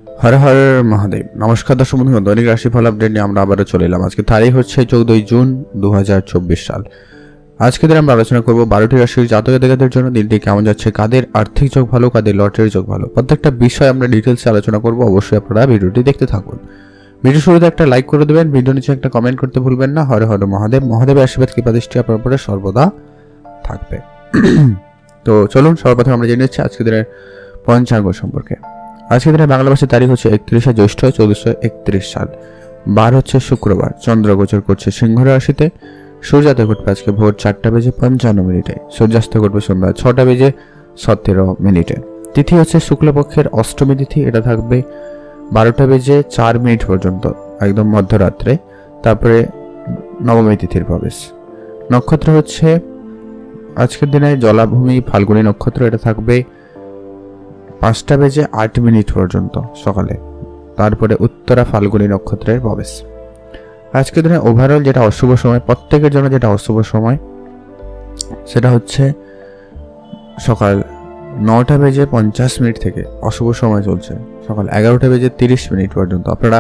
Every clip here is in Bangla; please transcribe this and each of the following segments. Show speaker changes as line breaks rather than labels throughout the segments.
হর হর মহাদেব। নমস্কার দর্শক বন্ধু, দৈনিক রাশিফল আপডেট নিয়ে আমরা আবারও চলে এলাম। আজকে তারিখ হচ্ছে 14 জুন 2024 সাল। আজকে দিন আমরা আলোচনা করব 12টি রাশির জাতক জাতিকাদের জন্য দিনটি কেমন যাচ্ছে, কাদের আর্থিক যোগ ভালো, কাদের লটারির যোগ ভালো। প্রত্যেকটা বিষয় আমরা ডিটেলসে আলোচনা করব। অবশ্যই আপনারা ভিডিওটি দেখতে থাকুন। ভিডিও শুরুতে একটা লাইক করে দেবেন, ভিডিও নিচে একটা কমেন্ট করতে ভুলবেন না। হর হর মহাদেব। মহাদেবের আশীর্বাদ কৃপা দৃষ্টি আপনার উপরে সর্বদা থাকবে। তো চলুন সর্বপ্রথম আমরা জেনে নিচ্ছি আজকে দিনের পঞ্চাঙ্গ সম্পর্কে। আজকে দিনে বাংলা মাসের তারিখ হচ্ছে 31শে জ্যৈষ্ঠ 1431 সাল। বার হচ্ছে শুক্রবার। চন্দ্র গোচর করছে সিংহ রাশিতে। সূর্যাস্ত ঘটবে আজকে ভোর 4:55 সূর্যাস্ত ঘটবে সন্ধ্যা 6:17। তিথি হচ্ছে শুক্লপক্ষের অষ্টমী তিথি। এটা থাকবে 12:04 পর্যন্ত, একদম মধ্যরাত্রে। তারপরে নবমী তিথির প্রবেশ। নক্ষত্র হচ্ছে আজকের দিনে জলাভূমি ফাল্গুনী নক্ষত্র। এটা থাকবে 5:08 পর্যন্ত সকালে। তারপরে উত্তরা ফাল্গুনী নক্ষত্রের প্রবেশ। আজকের দিনে ওভারঅল যেটা অশুভ সময়, প্রত্যেকের জন্য যেটা অশুভ সময়, সেটা হচ্ছে সকাল 9:50 থেকে অশুভ সময় চলছে সকাল 11:30 পর্যন্ত। আপনারা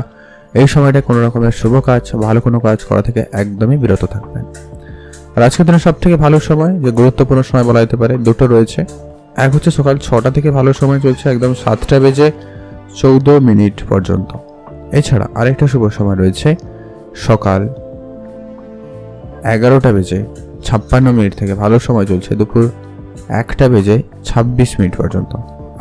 এই সময়টা কোনো রকমের শুভ কাজ, ভালো কোনো কাজ করা থেকে একদমই বিরত থাকবেন। আর আজকের দিনে সব থেকে ভালো সময়, যে গুরুত্বপূর্ণ সময় বলা যেতে পারে, দুটো রয়েছে। এক হচ্ছে সকাল 6টা থেকে ভালো সময় চলছে একদম 7:14 পর্যন্ত। এছাড়া আরেকটা শুভ সময় রয়েছে সকাল 11:56 থেকে ভালো সময় চলছে দুপুর 1:26 পর্যন্ত।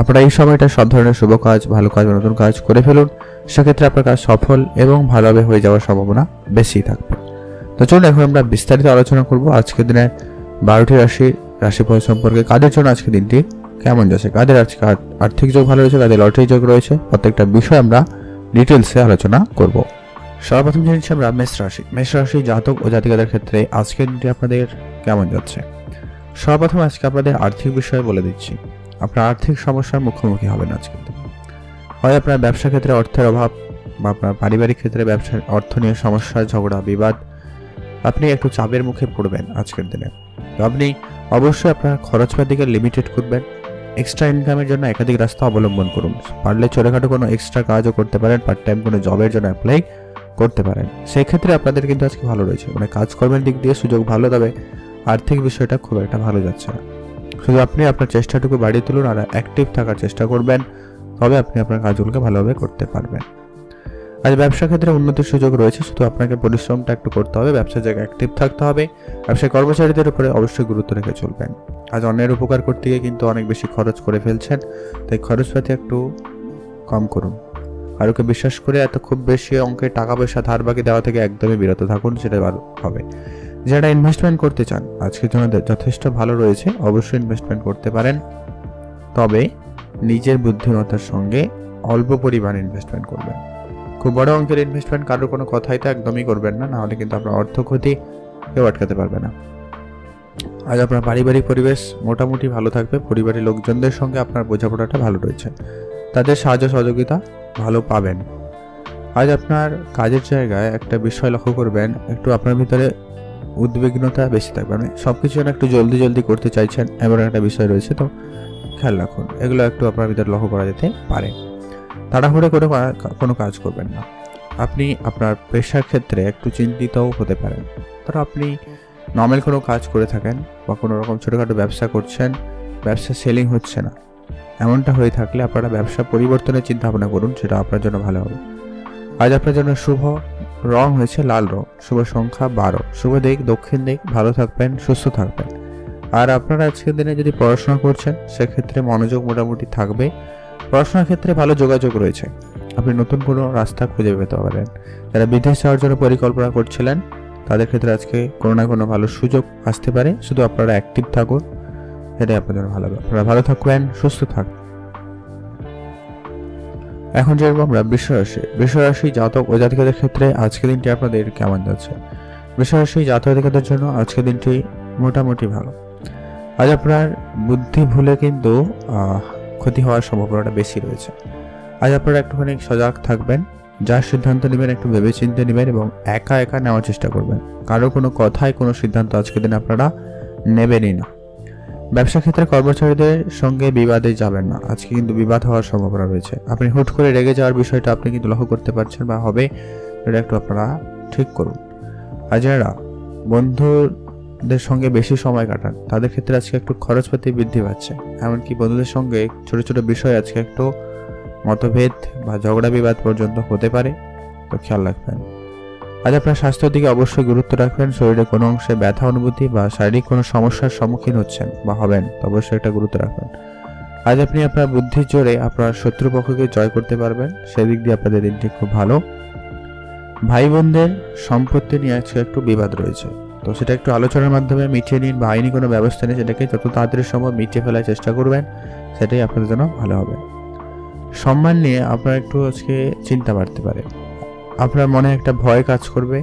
আপনারা এই সময়টা সব ধরনের শুভ কাজ, ভালো কাজ, নতুন কাজ করে ফেলুন। সেক্ষেত্রে আপনার কাজ সফল এবং ভালোভাবে হয়ে যাওয়ার সম্ভাবনা বেশি থাকবে। তো চলুন এখন আমরা বিস্তারিত আলোচনা করব আজকের দিনের 12টি রাশিফল সম্পর্কে। কাদের জন্য আজকে দিনটি কেমন যাচ্ছে, কাদের আজকে আর্থিক যোগ ভালো রয়েছে, কাদের লটারি যোগ রয়েছে, প্রত্যেকটা বিষয় আমরা ডিটেলসে আলোচনা করব। সর্বপ্রথম জেনেছি আমরা মেষ রাশি জাতক ও জাতিকাদের ক্ষেত্রে আজকের দিনটি আপনাদের কেমন যাচ্ছে। সর্বপ্রথম আজকে আপনাদের আর্থিক বিষয়ে বলে দিচ্ছি। আপনার আর্থিক সমস্যার মুখোমুখি হবেন আজকে। হয় আপনার ব্যবসা ক্ষেত্রে অর্থের অভাব, বা আপনার পারিবারিক ক্ষেত্রে ব্যবসার অর্থ নিয়ে সমস্যা, ঝগড়া, বিবাদ, আপনি একটু চাপের মুখে পড়বেন আজকের দিনে। তো আপনি অবশ্যই আপনার খরচপাতিকে লিমিটেড করবেন। এক্সট্রা ইনকামের জন্য একাধিক রাস্তা অবলম্বন করুন। পারলে ছোটখাটো কোনো এক্সট্রা কাজও করতে পারেন, পার্ট টাইম কোনো জবের জন্য অ্যাপ্লাই করতে পারেন। সেই ক্ষেত্রে আপনাদের কিন্তু আজকে ভালো রয়েছে, মানে কাজকর্মের দিক দিয়ে সুযোগ ভালো, তবে আর্থিক বিষয়টা খুব একটা ভালো যাচ্ছে না। শুধু আপনি আপনার চেষ্টাটুকু বাড়িয়ে তুলুন আর অ্যাক্টিভ থাকার চেষ্টা করবেন, তবে আপনি আপনার কাজগুলোকে ভালোভাবে করতে পারবেন। আজ ব্যবসা ক্ষেত্রে উন্নতির সুযোগ রয়েছে, শুধু আপনাকে পরিশ্রমটা একটু করতে হবে, ব্যবসার জায়গায় অ্যাক্টিভ থাকতে হবে। ব্যবসায় কর্মচারীদের উপরে অবশ্যই গুরুত্ব রেখে চলবেন। আজ অন্যের উপকার করতে গিয়ে কিন্তু অনেক বেশি খরচ করে ফেলছেন, তাই খরচপাতি একটু কম করুন। কারোকে বিশ্বাস করে এত খুব বেশি অঙ্কের টাকা পয়সা ধার বাকি দেওয়া থেকে একদমই বিরত থাকুন, সেটা ভালো হবে। যারা ইনভেস্টমেন্ট করতে চান আজকের জন্য যথেষ্ট ভালো রয়েছে, অবশ্যই ইনভেস্টমেন্ট করতে পারেন, তবে নিজের বুদ্ধিমত্তার সঙ্গে অল্প পরিমাণে ইনভেস্টমেন্ট করবেন। খুব বড় অঙ্কের ইনভেস্টমেন্ট কারোর কোনো কথাই তো একদমই করবেন না, নাহলে কিন্তু আপনার অর্থ ক্ষতি কেউ আটকাতে পারবে না। আজ আপনার পারিবারিক পরিবেশ মোটামুটি ভালো থাকবে। পরিবারের লোকজনদের সঙ্গে আপনার বোঝাপড়াটা ভালো রয়েছে, তাদের সাহায্য সহযোগিতা ভালো পাবেন। আজ আপনার কাজের জায়গায় একটা বিষয় লক্ষ্য করবেন, একটু আপনার ভিতরে উদ্বিগ্নতা বেশি থাকবে, মানে সব কিছু যেন একটু জলদি করতে চাইছেন, এমন একটা বিষয় রয়েছে। তো খেয়াল রাখুন, এগুলো একটু আপনার ভিতরে লক্ষ্য করা যেতে পারে। তাড়াহুড়ো করে কোনো কাজ করবেন না। আপনি আপনার পেশার ক্ষেত্রে একটু চিন্তিতও হতে পারেন। ধরো আপনি নর্মাল কোনো কাজ করে থাকেন বা কোনো রকম ছোটোখাটো ব্যবসা করছেন, ব্যবসা সেলিং হচ্ছে না, এমনটা হয়ে থাকলে আপনারা ব্যবসা পরিবর্তনের চিন্তা ভাবনা করুন, সেটা আপনার জন্য ভালো হবে। আজ আপনার জন্য শুভ রং হয়েছে লাল রং, শুভ সংখ্যা 12, শুভ দিক দক্ষিণ দিক। ভালো থাকবেন, সুস্থ থাকবেন। আর আপনারা আজকের দিনে যদি পড়াশোনা করছেন, সেক্ষেত্রে মনোযোগ মোটামুটি থাকবে। পড়াশোনার ক্ষেত্রে ভালো যোগাযোগ রয়েছে, আপনি নতুন কোনো রাস্তা খুঁজে পেতে পারেন। যারা বিদেশ যাওয়ার জন্য পরিকল্পনা করছিলেন, তাদের ক্ষেত্রে আজকে কোনো না কোনো ভালো সুযোগ আসতে পারে। শুধু আপনারা অ্যাক্টিভ থাকুন, এটাই আপনার জন্য ভালো হবে। আপনারা ভালো থাকবেন, সুস্থ থাকবেন। এখন জানবো আমরা বৃষ রাশি জাতক ও জাতিকাদের ক্ষেত্রে আজকের দিনটি আপনাদের কেমন যাচ্ছে। বৃষ রাশি জাতক জাতিকাদের জন্য আজকের দিনটি মোটামুটি ভালো। আজ আপনার বুদ্ধি ভুলে কিন্তু ক্ষতি হওয়ার সম্ভাবনাটা বেশি রয়েছে। আজ আপনারা একটুখানি সজাগ থাকবেন, যার সিদ্ধান্ত নেবেন একটু ভেবে চিন্তে নেবেন এবং একা নেওয়ার চেষ্টা করবেন। কারো কোনো কথায় কোনো সিদ্ধান্ত আজকের দিনে আপনারা নেবেনই না। ব্যবসা ক্ষেত্রে কর্মচারীদের সঙ্গে বিবাদে যাবেন না, আজকে কিন্তু বিবাদ হওয়ার সম্ভাবনা রয়েছে। আপনি হুট করে রেগে যাওয়ার বিষয়টা আপনি কিন্তু লক্ষ্য করতে পারছেন বা হবে, এটা একটু আপনারা ঠিক করুন। আর যারা বন্ধুদের সঙ্গে বেশি সময় কাটান তাদের ক্ষেত্রে আজকে একটু খরচপাতি বৃদ্ধি পাচ্ছে, এমনকি বন্ধুদের সঙ্গে ছোট ছোট বিষয় আজকে একটু মতভেদ বা ঝগড়া বিবাদ পর্যন্ত হতে পারে, তো খেয়াল রাখবেন। আজ আপনার স্বাস্থ্যের দিকে অবশ্যই গুরুত্ব রাখবেন। শরীরে কোনো অংশে ব্যথা অনুভূতি বা শারীরিক কোনো সমস্যার সম্মুখীন হচ্ছেন বা হবেন, তো অবশ্যই একটা গুরুত্ব রাখবেন। আজ আপনি আপনার বুদ্ধির জোরে আপনার শত্রুপক্ষকে জয় করতে পারবেন, সেদিক দিয়ে আপনাদের দিনটি খুব ভালো। ভাই বোনদের সম্পত্তি নিয়ে আজকে একটু বিবাদ রয়েছে, তো সেটা একটু আলোচনার মাধ্যমে মিটিয়ে নিন বা আইনি কোনো ব্যবস্থা নিয়ে সেটাকে যত তাড়াতাড়ি সম্ভব মিটিয়ে ফেলার চেষ্টা করবেন, সেটাই আপনাদের জন্য ভালো হবে। সম্মান নিয়ে আপনার একটু আজকে চিন্তা বাড়তে পারে, আপনার মনে একটা ভয় কাজ করবে,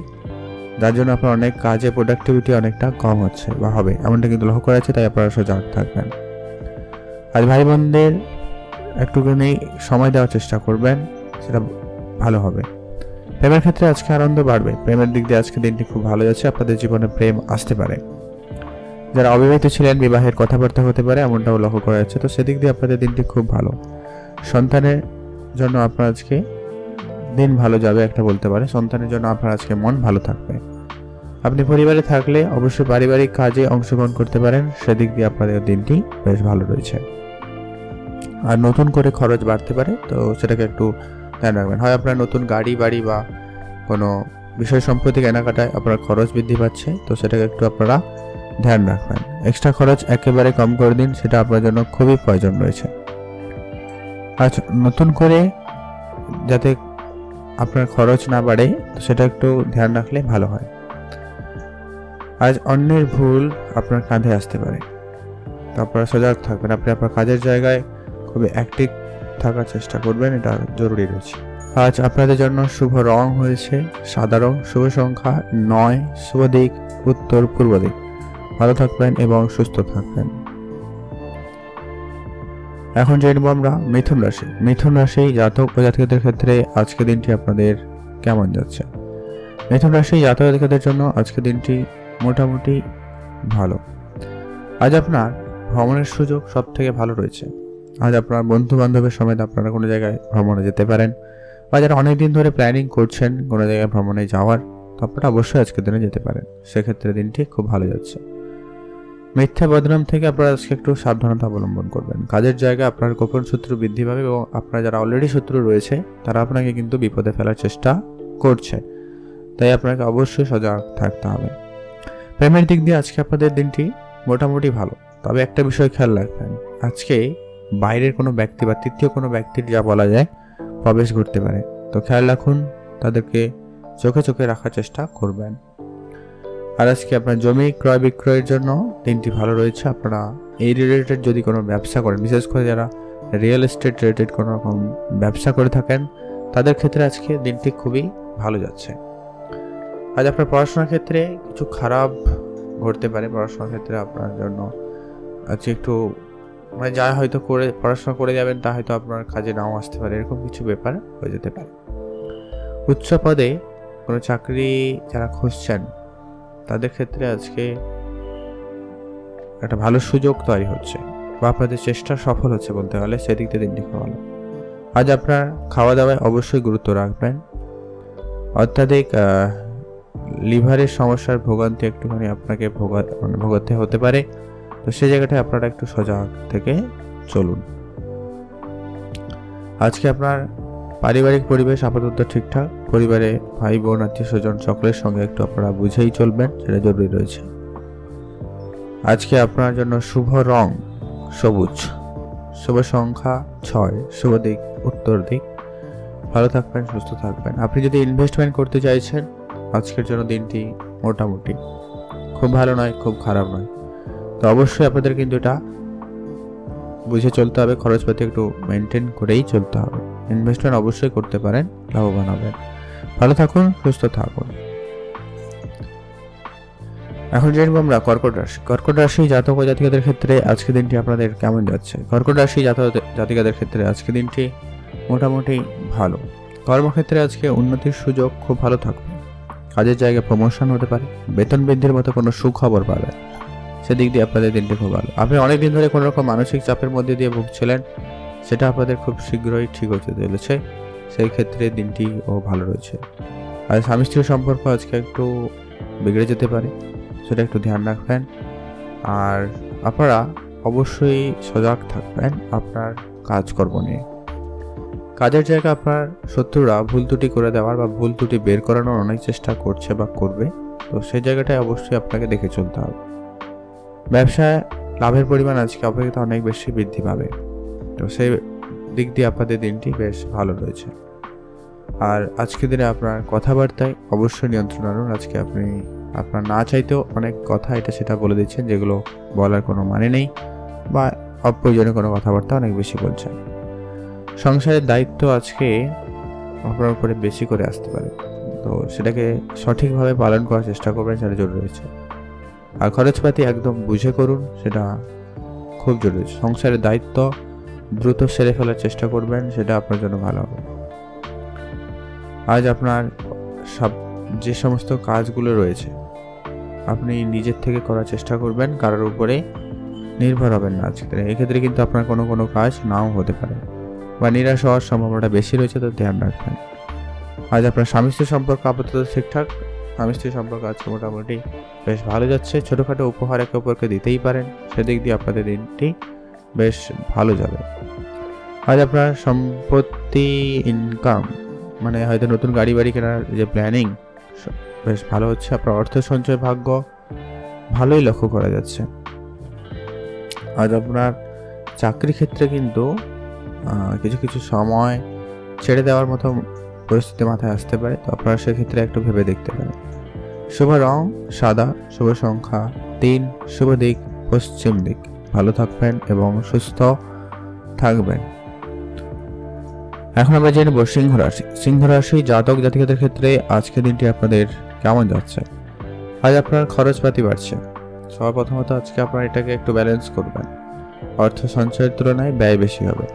যার জন্য আপনার অনেক কাজে প্রোডাক্টিভিটি অনেকটা কম হচ্ছে বা হবে, এমনটা কিন্তু লক্ষ্য করা যাচ্ছে, তাই আপনারা সজাগ থাকবেন। আজ ভাই বোনদের একটুখানি সময় দেওয়ার চেষ্টা করবেন, সেটা ভালো হবে। প্রেমের ক্ষেত্রে আজকে আনন্দ বাড়বে, প্রেমের দিক দিয়ে আজকে দিনটি খুব ভালো যাচ্ছে, আপনাদের জীবনে প্রেম আসতে পারে। যারা অবিবাহিত ছিলেন বিবাহের কথাবার্তা হতে পারে, এমনটাও লক্ষ্য করা যাচ্ছে, তো সেদিক দিয়ে আপনাদের দিনটি খুব ভালো। সন্তানের জন্য আপনার আজকে দিন ভালো যাবে একটা বলতে পারে, সন্তানের জন্য আপনার আজকে মন ভালো থাকবে। আপনি পরিবারে থাকলে অবশ্যই পারিবারিক কাজে অংশগ্রহণ করতে পারেন, সেদিক দিয়ে আপনাদের দিনটি বেশ ভালো রয়েছে। আর নতুন করে খরচ বাড়তে পারে, তো সেটাকে একটু ধ্যান রাখবেন। হয় আপনার নতুন গাড়ি বাড়ি বা কোনো বিষয় সম্পত্তি কেনাকাটায় আপনার খরচ বৃদ্ধি পাচ্ছে, তো সেটাকে একটু আপনারা ধ্যান রাখবেন। এক্সট্রা খরচ একেবারে কম করে দিন, সেটা আপনার জন্য খুবই প্রয়োজন রয়েছে। আজ নতুন করে যাতে আপনার খরচ না বাড়ে, তো সেটা একটু ধ্যান রাখলে ভালো হয়। আজ অন্যের ভুল আপনার কাঁধে আসতে পারে, তো আপনারা সজাগ থাকবেন। আপনি আপনার কাজের জায়গায় খুবই অ্যাক্টিভ থাকার চেষ্টা করবেন, এটা জরুরি রয়েছে। আজ আপনাদের জন্য শুভ রং হয়েছে সাদা রং, শুভ সংখ্যা 9, শুভ দিক উত্তর পূর্ব দিক। ভালো থাকবেন এবং সুস্থ থাকবেন। এখন জেনব আমরা মিথুন রাশি। মিথুন রাশি জাতক ও জাতিকাদের ক্ষেত্রে আজকে দিনটি আপনাদের কেমন যাচ্ছে? মিথুন রাশি জাতক জাতিকাদের জন্য আজকে দিনটি মোটামুটি ভালো। আজ আপনার ভ্রমণের সুযোগ সব থেকে ভালো রয়েছে। আজ আপনার বন্ধু বান্ধবের সমেত আপনারা কোনো জায়গায় ভ্রমণে যেতে পারেন, বা যারা অনেকদিন ধরে প্ল্যানিং করছেন কোনো জায়গায় ভ্রমণে যাওয়ার, তো আপনারা অবশ্যই আজকের দিনে যেতে পারেন, সেক্ষেত্রে দিনটি খুব ভালো যাচ্ছে। মিথ্যা বদনাম থেকে আপনারা আজকে একটু সাবধানতা অবলম্বন করবেন। কাজের জায়গায় আপনার গোপন শত্রু বৃদ্ধি পাবে এবং আপনার যারা অলরেডি শত্রু রয়েছে তারা আপনাকে কিন্তু বিপদে ফেলার চেষ্টা করছে, তাই আপনাকে অবশ্যই সজাগ থাকতে হবে। প্রেমের দিক দিয়ে আজকে আপনাদের দিনটি মোটামুটি ভালো, তবে একটা বিষয় খেয়াল রাখবেন, আজকে বাইরের কোনো ব্যক্তি বা তৃতীয় কোনো ব্যক্তির যা বলা যায় প্রবেশ ঘটতে পারে, তো খেয়াল রাখুন, তাদেরকে চোখে চোখে রাখার চেষ্টা করবেন। আর আজকে আপনার জমি ক্রয় বিক্রয়ের জন্য দিনটি ভালো রয়েছে। আপনারা এই রিলেটেড যদি কোনো ব্যবসা করেন, বিশেষ করে যারা রিয়েল এস্টেট রিলেটেড কোনো রকম ব্যবসা করে থাকেন, তাদের ক্ষেত্রে আজকে দিনটি খুবই ভালো যাচ্ছে। আজ আপনার পড়াশোনার ক্ষেত্রে কিছু খারাপ ঘটতে পারে, পড়াশোনার ক্ষেত্রে আপনার জন্য আজকে একটু যা হয়তো করে পড়াশোনা করে যাবেন তা হয়তো আপনার কাজে নাও আসতে পারে, এরকম কিছু ব্যাপার হয়ে যেতে পারে। উচ্চ পদে কোনো চাকরি যারা খুঁজছেন তাদের ক্ষেত্রে আজকে একটা ভালো সুযোগ তৈরি হচ্ছে বা আপনাদের চেষ্টা সফল হচ্ছে বলতে গেলে, সেদিক দিয়ে দিনটি খুব ভালো। আজ আপনার খাওয়া দাওয়ায় অবশ্যই গুরুত্ব রাখবেন। অত্যাধিক লিভারের সমস্যার ভোগান্তি একটুখানি আপনাকে ভোগাতে হতে পারে, তো সেই জায়গাটায় আপনারা একটু সজাগ থেকে চলুন। আজকে আপনার পারিবারিক পরিবেশ আপাতত ঠিকঠাক, পরিবারে ভাই বোন আত্মীয় স্বজন সকলের সঙ্গে একটু আপনারা বুঝেই চলবেন, সেটা জরুরি রয়েছে। আজকে আপনার জন্য শুভ রং সবুজ, শুভ সংখ্যা 6, শুভ দিক উত্তর দিক। ভালো থাকবেন, সুস্থ থাকবেন। আপনি যদি ইনভেস্টমেন্ট করতে চাইছেন, আজকের জন্য দিনটি মোটামুটি খুব ভালো নয়, খুব খারাপ নয়, তো অবশ্যই আপনাদের কিন্তু এটা বুঝে চলতে হবে, খরচপাতি একটু মেনটেন করেই চলতে হবে। ইনভেস্টমেন্ট অবশ্যই করতে পারেন, লাভবান হবেন। ভালো থাকুন, সুস্থ থাকুন। এখন জানবো আমরা কর্কট রাশি। কর্কট রাশি জাতক ও জাতিকাদের ক্ষেত্রে আজকে দিনটি আপনাদের কেমন যাচ্ছে? কর্কট রাশি জাতক জাতিকাদের ক্ষেত্রে আজকে দিনটি মোটামুটি ভালো। কর্মক্ষেত্রে আজকে উন্নতির সুযোগ খুব ভালো থাকবে। কাজের জায়গায় প্রমোশন হতে পারে, বেতন বৃদ্ধির মতো কোনো সুখবর পাবেন। সেদিক দিয়ে আপনাদের দিনটি খুব ভালো। আপনি অনেক দিন ধরে কোনো রকম মানসিক চাপের মধ্যে দিয়ে ভুগছিলেন, সেটা আপনাদের খুব শীঘ্রই ঠিক হতে চলেছে। সেই ক্ষেত্রে দিনটিও ভালো রয়েছে। আর স্বামী স্ত্রীর সম্পর্ক আজকে একটু বিগড়ে যেতে পারে, সেটা একটু ধ্যান রাখবেন। আর আপনারা অবশ্যই সজাগ থাকবেন আপনার কাজকর্ম নিয়ে। কাজের জায়গায় আপনার শত্রুরা ভুল ত্রুটি করে দেওয়ার বা ভুল ত্রুটি বের করানোর অনেক চেষ্টা করছে বা করবে, তো সেই জায়গাটায় অবশ্যই আপনাকে দেখে চলতে হবে। ব্যবসায় লাভের পরিমাণ আজকে অপেক্ষা অনেক বেশি বৃদ্ধি পাবে, তো সেই দিক দিয়ে আপনাদের দিনটি বেশ ভালো রয়েছে। আর আজকের দিনে আপনার কথাবার্তায় অবশ্যই নিয়ন্ত্রণ আনুন। আজকে আপনি আপনার না চাইতেও অনেক কথা এটা সেটা বলে দিচ্ছেন, যেগুলো বলার কোনো মানে নেই, বা অপ্রয়োজনীয় কোনো কথাবার্তা অনেক বেশি বলছেন। সংসারের দায়িত্ব আজকে আপনার উপরে বেশি করে আসতে পারে, তো সেটাকে সঠিকভাবে পালন করার চেষ্টা করবেন, সেটা জরুরি রয়েছে। আর খরচপাতি একদম বুঝে করুন, সেটা খুব জরুরি। সংসারের দায়িত্ব দ্রুত সেরে ফেলার চেষ্টা করবেন, সেটা আপনার জন্য ভালো হবে। আজ আপনার যে সমস্ত কাজগুলো রয়েছে আপনি নিজের থেকে করার চেষ্টা করবেন, কারোর উপরে নির্ভর হবেন না আজকে। এক্ষেত্রে কিন্তু আপনার কোনো কাজ নাও হতে পারে বা নিরাশ হওয়ার সম্ভাবনাটা বেশি রয়েছে, তো ধ্যান রাখবেন। আজ আপনার স্বামী স্ত্রীর সম্পর্ক আপাতত ঠিকঠাক। স্বামী স্ত্রীর সম্পর্ক আজকে মোটামুটি বেশ ভালো যাচ্ছে। ছোটোখাটো উপহার একে অপরকে দিতেই পারেন, সেদিক দিয়ে আপনাদের দিনটি বেশ ভালো যাবে। আজ আপনার সম্পত্তি ইনকাম, মানে হয়তো নতুন গাড়ি বাড়ি কেনার যে প্ল্যানিং, বেশ ভালো হচ্ছে। আপনার অর্থ সঞ্চয় ভাগ্য ভালোই লক্ষ্য করা যাচ্ছে। আজ আপনার চাকরি ক্ষেত্রে কিন্তু কিছু কিছু সময় ছেড়ে দেওয়ার মতো পরিস্থিতি মাথায় আসতে পারে, তো আপনারা সেক্ষেত্রে একটু ভেবে দেখতে পারেন। শুভ রং সাদা, শুভ সংখ্যা 3, শুভ দিক পশ্চিম দিক। ভালো থাকবেন এবং সুস্থ থাকবেন। এখন আমরা জেনে নেব সিংহ রাশি। সিংহ রাশি জাতক জাতিকাদের ক্ষেত্রে আজকের দিনটি আপনাদের কেমন যাচ্ছে। আজ আপনার খরচপাতি বাড়ছে। সর্বপ্রথমত আজকে আপনারা এটাকে একটু ব্যালেন্স করবেন। অর্থ সঞ্চয়ের তুলনায় ব্যয় বেশি হবে,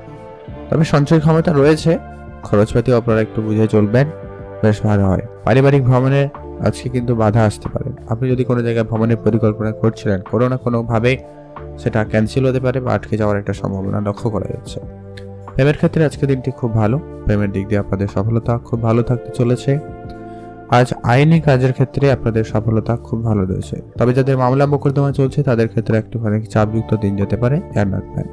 তবে সঞ্চয় ক্ষমতা রয়েছে। খরচপাতি আপনারা একটু বুঝে চলবেন, বেশ ভালো হয়। পারিবারিক ভ্রমণে আজকে কিন্তু বাধা আসতে পারে। আপনি যদি কোনো জায়গায় ভ্রমণের পরিকল্পনা করছিলেন, কোনো না কোনোভাবে সেটা ক্যান্সেল হতে পারে বা আটকে যাওয়ার একটা সম্ভাবনা লক্ষ্য করা যাচ্ছে। প্রেমের ক্ষেত্রে আজকে দিনটি খুব ভালো। প্রেমের দিক দিয়ে আপনাদের সফলতা খুব ভালো থাকতে চলেছে। আজ আইনি কাজের ক্ষেত্রে আপনাদের সফলতা খুব ভালো রয়েছে, তবে যাদের মামলা মোকদ্দমা চলছে তাদের ক্ষেত্রে একটুখানি চাপযুক্ত দিন যেতে পারে, ধ্যান রাখবেন।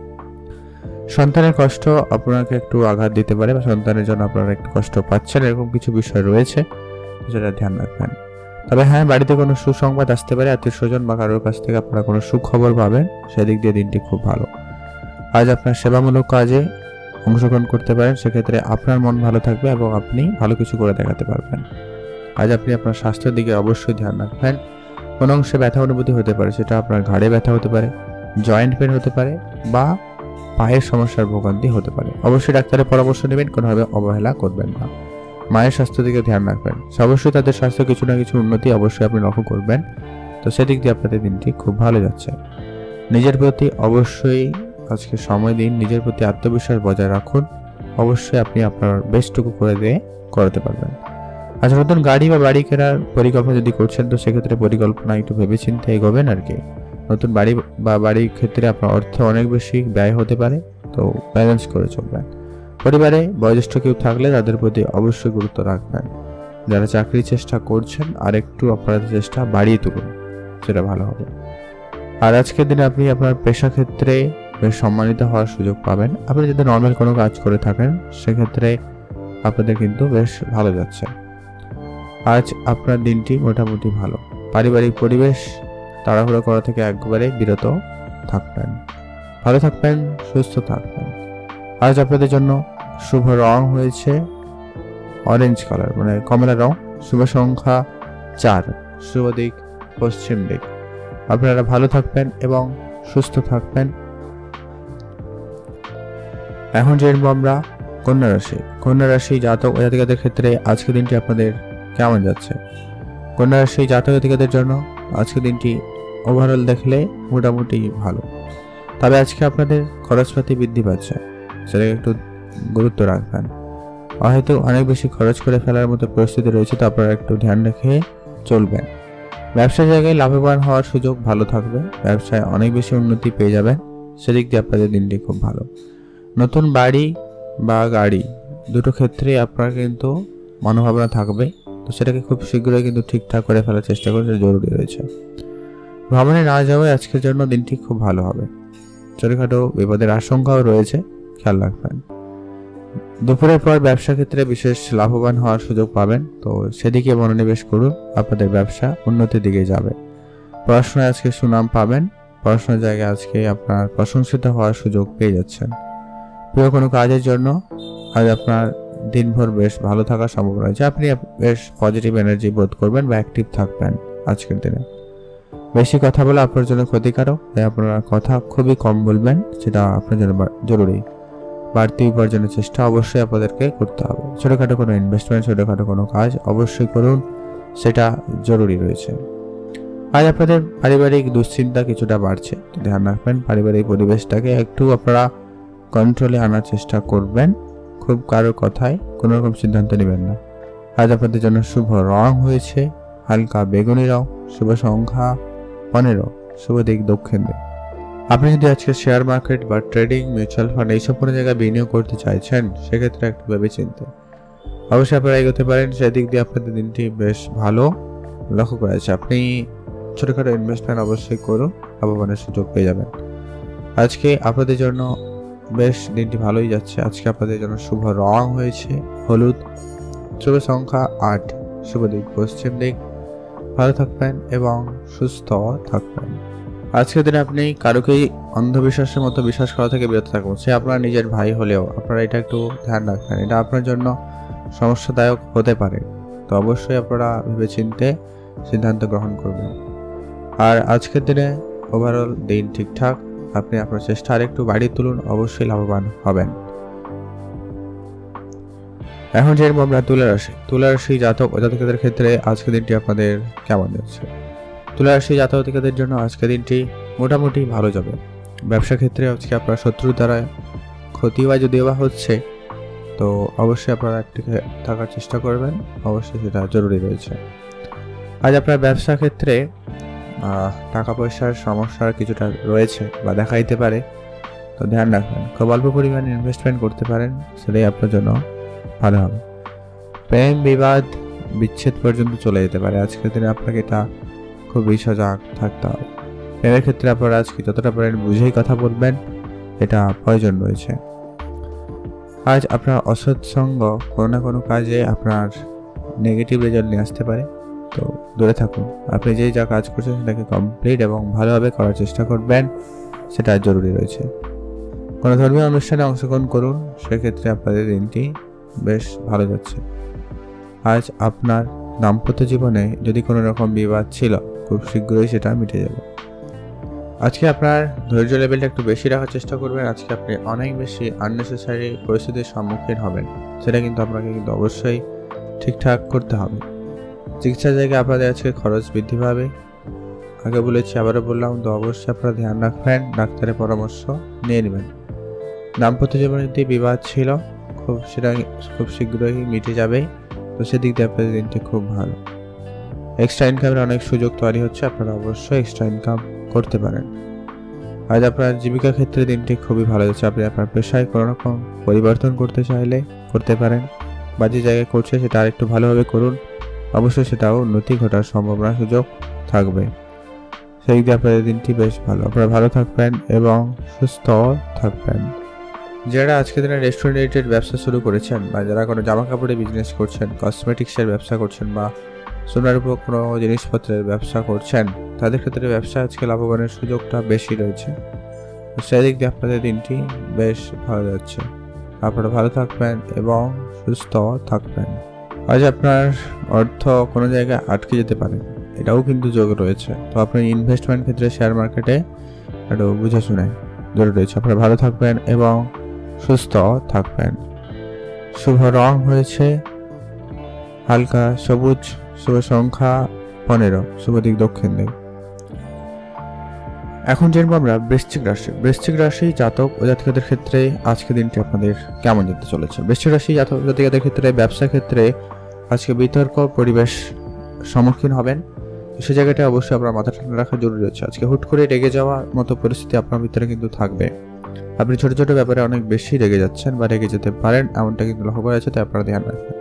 সন্তানের কষ্ট আপনাকে একটু আঘাত দিতে পারে বা সন্তানের জন্য আপনারা একটু কষ্ট পাচ্ছেন, এরকম কিছু বিষয় রয়েছে, যেটা ধ্যান রাখবেন। তবে হ্যাঁ, বাড়িতে কোনো সুসংবাদ আসতে পারে, আত্মীয় স্বজন বা কারোর কাছ থেকে আপনারা কোনো সুখবর পাবেন, সেদিক দিয়ে দিনটি খুব ভালো। আজ আপনার সেবামূলক কাজে অংশগ্রহণ করতে পারেন, সেক্ষেত্রে আপনার মন ভালো থাকবে এবং আপনি ভালো কিছু করে দেখাতে পারবেন। আজ আপনি আপনার স্বাস্থ্যের দিকে অবশ্যই ধ্যান রাখবেন। কোনো অংশে ব্যথা অনুভূতি হতে পারে, সেটা আপনার ঘাড়ে ব্যথা হতে পারে, জয়েন্ট পেন হতে পারে বা পায়ের সমস্যার ভোগান্তি হতে পারে। অবশ্যই ডাক্তারের পরামর্শ নেবেন, কোনোভাবে অবহেলা করবেন না। মায়ের স্বাস্থ্যের দিকে ধ্যান রাখবেন। অবশ্যই তাদের স্বাস্থ্য কিছু না কিছু উন্নতি অবশ্যই আপনি লক্ষ্য করবেন, তো সেদিক দিয়ে আপনাদের দিনটি খুব ভালো যাচ্ছে। নিজের প্রতি অবশ্যই আজকে সময় দিন, নিজের প্রতি আত্মবিশ্বাস বজায় রাখুন। অবশ্যই আপনি আপনার বেস্টটুকু করাতে পারবেন। আজ নতুন গাড়ি বা বাড়ি কেনার পরিকল্পনা যদি করছেন, তো সেক্ষেত্রে পরিকল্পনা একটু ভেবেচিন্তে এগোবেন আর কি। নতুন বাড়ি বা বাড়ির ক্ষেত্রে আপনার অর্থ অনেক বেশি ব্যয় হতে পারে, তো ব্যালেন্স করে চলবেন। পরিবারে বয়োজ্যেষ্ঠ কেউ থাকলে তাদের প্রতি অবশ্যই গুরুত্ব রাখবেন। যারা চাকরির চেষ্টা করছেন আর একটু আপনাদের চেষ্টা বাড়িয়ে তুলুন, সেটা ভালো হবে। আর আজকের দিনে আপনি আপনার পেশা ক্ষেত্রে বেশ সম্মানিত হওয়ার সুযোগ পাবেন। আপনি যদি নর্মাল কোনো কাজ করে থাকেন, সেক্ষেত্রে আপনাদের কিন্তু বেশ ভালো যাচ্ছে। আজ আপনার দিনটি মোটামুটি ভালো। পারিবারিক পরিবেশ তাড়াহুড়ো করা থেকে একবারে বিরত থাকবেন। ভালো থাকবেন, সুস্থ থাকবেন। আজ আপনাদের জন্য শুভ রং হয়েছে অরেঞ্জ কালার, মানে কমলা রং। শুভ সংখ্যা 4, শুভ দিক পশ্চিম দিক। আপনারা ভালো থাকবেন এবং সুস্থ থাকবেন। এখন জেনব আমরা কন্যা রাশি। কন্যা রাশি জাতক জাতিকাদের ক্ষেত্রে আজকের দিনটি আপনাদের কেমন যাচ্ছে। কন্যা রাশি জাতক জাতিকাদের জন্য আজকের দিনটি ওভারঅল দেখলে মোটামুটি ভালো, তবে আজকে আপনাদের খরচপাতি বৃদ্ধি পাচ্ছে, সেটাকে একটু গুরুত্ব রাখবেন। হয়তো অনেক বেশি খরচ করে ফেলার মতো পরিস্থিতি রয়েছে, তো আপনারা একটু ধ্যান রেখে চলবেন। ব্যবসা জায়গায় লাভবান হওয়ার সুযোগ ভালো থাকবে, ব্যবসায় অনেক বেশি উন্নতি পেয়ে যাবেন, সেদিক দিয়ে আপনাদের দিনটি খুব ভালো। নতুন বাড়ি বা গাড়ি দুটো ক্ষেত্রেই আপনার কিন্তু মনোভাবনা থাকবে, তো সেটাকে খুব শীঘ্রই কিন্তু ঠিকঠাক করে ফেলার চেষ্টা করতে জরুরি রয়েছে। ভ্রমণে না যাওয়ায় আজকের জন্য দিনটি খুব ভালো হবে। ছোটখাটো বিপদের আশঙ্কাও রয়েছে, খেয়াল রাখবেন। দুপুরের পর ব্যবসা ক্ষেত্রে বিশেষ লাভবান হওয়ার সুযোগ পাবেন, তো সেদিকে মনোনিবেশ করুন, আপনাদের ব্যবসা উন্নতির দিকে যাবে। পড়াশোনায় আজকে সুনাম পাবেন, পড়াশোনার জায়গায় আজকে আপনার প্রশংসিত হওয়ার সুযোগ পেয়ে যাচ্ছেন। প্রিয় কোনো কাজের জন্য আজ আপনার দিনভর বেশ ভালো থাকার সম্ভাবনা রয়েছে, আপনি বেশ পজিটিভ এনার্জি বোধ করবেন বা অ্যাক্টিভ থাকবেন আজকের দিনে। বেশি কথা বলা আপনার জন্য ক্ষতিকারক, তাই আপনারা কথা খুবই কম বলবেন, সেটা আপনার জন্য জরুরি। বাড়তি উপার্জনের চেষ্টা অবশ্যই আপনাদেরকে করতে হবে। ছোটোখাটো কোনো ইনভেস্টমেন্ট, ছোটোখাটো কোনো কাজ অবশ্যই করুন, সেটা জরুরি রয়েছে। আজ আপনাদের পারিবারিক দুশ্চিন্তা কিছুটা বাড়ছে, তো ধ্যান রাখবেন পারিবারিক পরিবেশটাকে একটু আপনারা কন্ট্রোলে আনার চেষ্টা করবেন। খুব কারোর কথায় কোনো রকম সিদ্ধান্ত নেবেন না। আজ আপনাদের জন্য শুভ রং হয়েছে হালকা বেগুনি রং, শুভ সংখ্যা 15, শুভ দিক দক্ষিণ দিক। আপনি যদি আজকে শেয়ার মার্কেট বা ট্রেডিং, মিউচুয়াল ফান্ড এইসব কোনো জায়গায় বিনিয়োগ করতে চাইছেন, সেক্ষেত্রে একটু ভেবে চিনতে অবশ্যই আপনারা এগোতে পারেন, সেদিক দিয়ে আপনাদের দিনটি বেশ ভালো লক্ষ্য করা যাচ্ছে। আপনি ছোটোখাটো ইনভেস্টমেন্ট অবশ্যই করুন, লাভবানের সুযোগ পেয়ে যাবেন। আজকে আপনাদের জন্য বেশ দিনটি ভালোই যাচ্ছে। আজকে আপনাদের জন্য শুভ রং হয়েছে হলুদ, শুভ সংখ্যা 8, শুভ দিক পশ্চিম দিক। ভালো থাকবেন এবং সুস্থ থাকবেন। আজকের দিনে আপনি কারোকেই অন্ধবিশ্বাসের মতো বিশ্বাস করা থেকে বিরত থাকবেন, সে আপনার নিজের ভাই হলেও আপনারা এটা একটু ধ্যান রাখবেন, এটা আপনার জন্য সমস্যাদায়ক হতে পারে, তো অবশ্যই আপনারা ভেবেচিন্তে সিদ্ধান্ত গ্রহণ করবেন। আর আজকের দিনে ওভারঅল দিন ঠিকঠাক, আপনি আপনার চেষ্টা আরেকটু বাড়িয়ে তুলুন, অবশ্যই লাভবান হবেন। এখন যে আমরা তুলা রাশি জাতক ও জাতকদের ক্ষেত্রে আজকের দিনটি আপনাদের কেমন যাচ্ছে? তুলা রাশি জাতক জাতিকাদের জন্য আজকের দিনটি মোটামুটি ভালো যাবে। ব্যবসা ক্ষেত্রে আজকে আপনার শত্রুর দ্বারা ক্ষতি বা যদিও বা হচ্ছে, তো অবশ্যই আপনারা একটিকে থাকার চেষ্টা করবেন, অবশ্যই সেটা জরুরি রয়েছে। আজ আপনার ব্যবসা ক্ষেত্রে টাকা পয়সার সমস্যার কিছুটা রয়েছে বা দেখা দিতে পারে, তো ধ্যান রাখবেন। খুব অল্প পরিমাণে ইনভেস্টমেন্ট করতে পারেন, সেটাই আপনার জন্য ভালো হবে। প্রেম বিবাদ বিচ্ছেদ পর্যন্ত চলে যেতে পারে, আজকের দিনে আপনাকে এটা খুবই সজাগ থাকতে হবে। প্রেমের ক্ষেত্রে আপনারা আজকে যতটা পারেন বুঝেই কথা বলবেন, এটা প্রয়োজন রয়েছে। আজ আপনার অসৎ সঙ্গ কোনো না কোনো কাজে আপনার নেগেটিভ রেজাল্ট নিয়ে আসতে পারে, তো দূরে থাকুন। আপনি যেই যা কাজ করছেন সেটাকে কমপ্লিট এবং ভালোভাবে করার চেষ্টা করবেন, সেটা জরুরি রয়েছে। কোনো ধর্মীয় অনুষ্ঠানে অংশগ্রহণ করুন, সেক্ষেত্রে আপনাদের দিনটি বেশ ভালো যাচ্ছে। আজ আপনার দাম্পত্য জীবনে যদি কোনো রকম বিবাদ ছিল, খুব শীঘ্রই সেটা মিটে যাবে। আজকে আপনার ধৈর্য লেভেলটা একটু বেশি রাখার চেষ্টা করবেন। আজকে আপনি অনেক বেশি আননেসেসারি পরিস্থিতির সম্মুখীন হবেন, সেটা কিন্তু আপনাকে কিন্তু অবশ্যই ঠিকঠাক করতে হবে। চিকিৎসার জায়গায় আপনাদের আজকে খরচ বৃদ্ধি পাবে, আগে বলেছি আবারও বললাম, তো অবশ্যই আপনারা ধ্যান রাখবেন, ডাক্তারের পরামর্শ নিয়ে নেবেন। দাম্পত্য জীবনে যদি বিবাদ ছিল, সেটা খুব শীঘ্রই মিটে যাবে, তো সেদিক দিয়ে আপনাদের দিনটি খুব ভালো। এক্সট্রা ইনকামের অনেক সুযোগ তৈরি হচ্ছে, আপনারা অবশ্যই এক্সট্রা ইনকাম করতে পারেন। আজ আপনার জীবিকা ক্ষেত্রে দিনটি খুবই ভালো যাচ্ছে। আপনি আপনার পেশায় কোনো রকম পরিবর্তন করতে চাইলে করতে পারেন, বা যে জায়গায় করছে সেটা আরেকটু ভালোভাবে করুন, অবশ্যই সেটাও উন্নতি ঘটার সম্ভাবনা সুযোগ থাকবে। সেই দিকে আপনাদের দিনটি বেশ ভালো, আপনারা ভালো থাকবেন এবং সুস্থ থাকবেন। যারা আজকের দিনে রেস্টুরেন্ট রিলেটেড ব্যবসা শুরু করেছেন, বা যারা কোনো জামা কাপড়ের বিজনেস করছেন, কসমেটিক্সের ব্যবসা করছেন, বা সোনার উপর কোনো জিনিসপত্রের ব্যবসা করছেন, তাদের ক্ষেত্রে ব্যবসা আজকে লাভবানের সুযোগটা বেশি রয়েছে। সেদিক দিয়ে আপনাদের দিনটি বেশ ভালো যাচ্ছে, আপনারা ভালো থাকবেন এবং সুস্থ থাকবেন। আজ আপনার অর্থ কোনো জায়গায় আটকে যেতে পারে, এটাও কিন্তু যোগ রয়েছে, তো আপনার ইনভেস্টমেন্ট ক্ষেত্রে শেয়ার মার্কেটে একটু বুঝে শুনে জরুরি রয়েছে। আপনারা ভালো থাকবেন এবং সুস্থ থাকবেন। শুভ রং হয়েছে হালকা সবুজ, শুভ সংখ্যা 15, শুভ দিক দক্ষিণ দিক। এখন জানবো আমরা বৃশ্চিক রাশি জাতক ও জাতিকাদের ক্ষেত্রে আজকে দিনটি আপনাদের কেমন যেতে চলেছে। বৃশ্চিক রাশি জাতক জাতিকাদের ক্ষেত্রে ব্যবসা ক্ষেত্রে আজকে বিতর্ক পরিবেশ সম্মুখীন হবেন, সে জায়গাটা অবশ্যই আপনার মাথা ঠান্ডা রাখা জরুরি হচ্ছে। আজকে হুট করে রেগে যাওয়ার মতো পরিস্থিতি আপনার ভিতরে কিন্তু থাকবে। আপনি ছোট ছোট ব্যাপারে অনেক বেশি রেগে যাচ্ছেন বা রেগে যেতে পারেন, এমনটা কিন্তু লক্ষ্য করা যাচ্ছে, তাই আপনারা ধ্যান রাখবেন।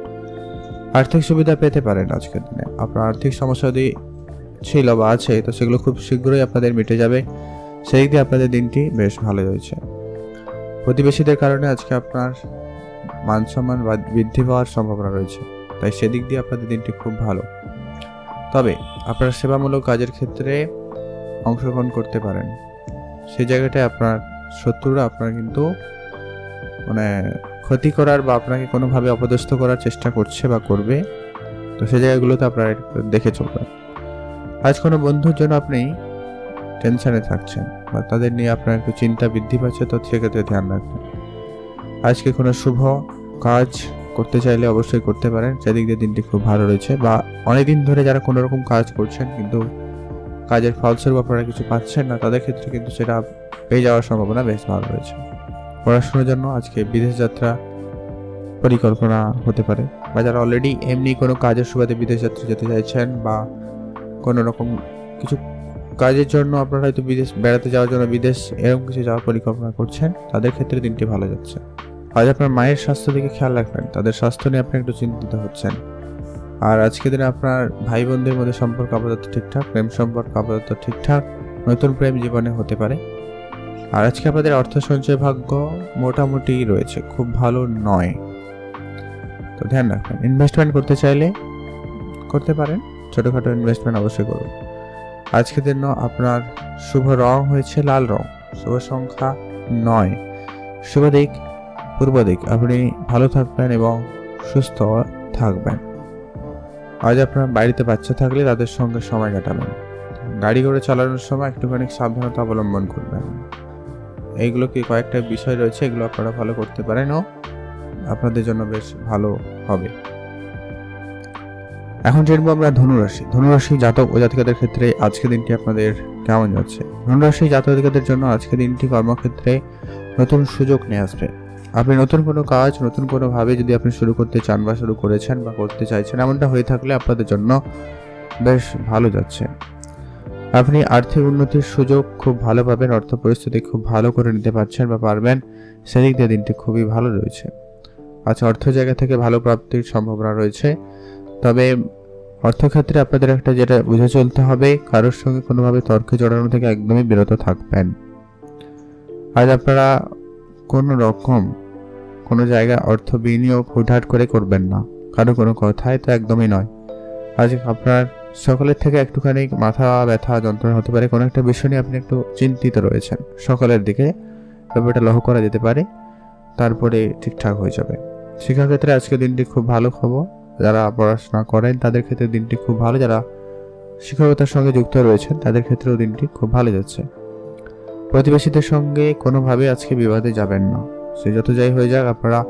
আর্থিক সুবিধা পেতে পারেন আজকের দিনে। আপনার আর্থিক সমস্যা যদি ছিল বা আছে, তো সেগুলো খুব শীঘ্রই আপনাদের মিটে যাবে। সেই দিক দিয়ে আপনাদের দিনটি বেশ ভালো হয়েছে। প্রতিবেশীদের কারণে আজকে আপনার মান সম্মান বা বৃদ্ধি পাওয়ার সম্ভাবনা রয়েছে, তাই সেদিক দিয়ে আপনাদের দিনটি খুব ভালো। তবে আপনারা সেবামূলক কাজের ক্ষেত্রে অংশগ্রহণ করতে পারেন। সেই জায়গাটায় আপনার শত্রুরা আপনার কিন্তু ক্ষতি করার বা আপনাকে কোনোভাবে অপদস্থ করার চেষ্টা করছে বা করবে, তো সেই জায়গাগুলোতে আপনারা দেখে চলবেন। আজ কোনো বন্ধুর জন্য আপনি টেনশনে থাকছেন বা তাদের নিয়ে আপনার একটু চিন্তা বৃদ্ধি পাচ্ছে, তো সেক্ষেত্রে ধ্যান রাখবেন। আজকে কোনো শুভ কাজ করতে চাইলে অবশ্যই করতে পারেন, সেদিক দিয়ে দিনটি খুব ভালো রয়েছে। বা অনেকদিন ধরে যারা কোনো রকম কাজ করছেন কিন্তু কাজের ফলস্বরূপ আপনারা কিছু পাচ্ছেন না, তাদের ক্ষেত্রে কিন্তু সেটা পেয়ে যাওয়ার সম্ভাবনা বেশ ভালো রয়েছে। পড়াশোনার জন্য আজকে বিদেশ যাত্রা পরিকল্পনা হতে পারে, বা যারা অলরেডি এমনি কোনো কাজের সুবাদে বিদেশ যাত্রা যেতে চাইছেন বা কোনো রকম কিছু কাজের জন্য আপনারা হয়তো বিদেশ বেড়াতে যাওয়ার জন্য বিদেশ এরকম কিছু যাওয়ার পরিকল্পনা করছেন, তাদের ক্ষেত্রে দিনটি ভালো যাচ্ছে। আজ আপনার মায়ের স্বাস্থ্য দিকে খেয়াল রাখবেন, তাদের স্বাস্থ্য নিয়ে আপনি একটু চিন্তিত হচ্ছেন। আর আজকে দিনে আপনার ভাই বোনদের মধ্যে সম্পর্ক আপাতত ঠিকঠাক, প্রেম সম্পর্ক আপাতত ঠিকঠাক, নতুন প্রেম জীবনে হতে পারে। আর আজকে আপনাদের অর্থ সঞ্চয় ভাগ্য মোটামুটি রয়েছে, খুব ভালো নয়, তো ধ্যান রাখবেন। ইনভেস্টমেন্ট করতে চাইলে করতে পারেন, ছোটোখাটো ইনভেস্টমেন্ট অবশ্যই করুন। আজকের দিন আপনার শুভ রং হয়েছে লাল রং, শুভ সংখ্যা 9, শুভ দিক পূর্ব দিক। আপনি ভালো থাকবেন এবং সুস্থ থাকবেন। আজ আপনার বাড়িতে বাচ্চা থাকলে তাদের সঙ্গে সময় কাটাবেন। গাড়ি করে চালানোর সময় একটুখানি সাবধানতা অবলম্বন করবেন। এইগুলো কি কয়েকটা বিষয় রয়েছে, এগুলো আপনারা ভালো করতে পারেন ও আপনাদের জন্য বেশ ভালো হবে। এখন জানবো আমরা ধনুরাশি। ধনুরাশি জাতক ও জাতিকাদের ক্ষেত্রে আজকের দিনটি আপনাদের কেমন যাচ্ছে। ধনুরাশি জাতক জাতিকাদের জন্য আজকের দিনটি কর্মক্ষেত্রে নতুন সুযোগ নিয়ে আসবে। আপনি নতুন কোনো কাজ নতুন কোনোভাবে যদি আপনি শুরু করতে চান বা শুরু করেছেন বা করতে চাইছেন, এমনটা হয়ে থাকলে আপনাদের জন্য বেশ ভালো যাচ্ছে। আপনি আর্থিক উন্নতির সুযোগ খুব ভালো পাবেন, অর্থ পরিস্থিতি খুব ভালো করে নিতে পারছেন বা পারবেন, সেদিক দিয়ে দিনটি খুবই ভালো রয়েছে। আচ্ছা, অর্থ জায়গা থেকে ভালো প্রাপ্তির সম্ভাবনা রয়েছে। তবে অর্থক্ষেত্রে আপনাদের একটা যেটা বুঝে চলতে হবে, কারোর সঙ্গে কোনোভাবে তর্কে জড়ানো থেকে একদমই বিরত থাকবেন। আজ আপনারা কোনো রকম কোনো জায়গায় অর্থ বিনিয়োগ হুটহাট করে করবেন না, কারো কোনো কথাই তো একদমই নয়। আজ আপনার সকলের থেকে একটুখানি মাথা ব্যথা যন্ত্রণা হতে পারে, কোনো একটা বিষয় নিয়ে আপনি একটু চিন্তিত রয়েছেন, সকলের দিকে ব্যাপারটা লক্ষ্য করা যেতে পারে, তারপরে ঠিকঠাক হয়ে যাবে। শিক্ষাক্ষেত্রে আজকে দিনটি খুব ভালো খবর। যারা পড়াশোনা করেন তাদের ক্ষেত্রে দিনটি খুব ভালো, যারা শিক্ষকতার সঙ্গে যুক্ত রয়েছেন তাদের ক্ষেত্রেও দিনটি খুব ভালো যাচ্ছে। প্রতিবেশীদের সঙ্গে কোনোভাবে আজকে বিবাদে যাবেন না, সে যত যাই হয়ে যাক আপনারা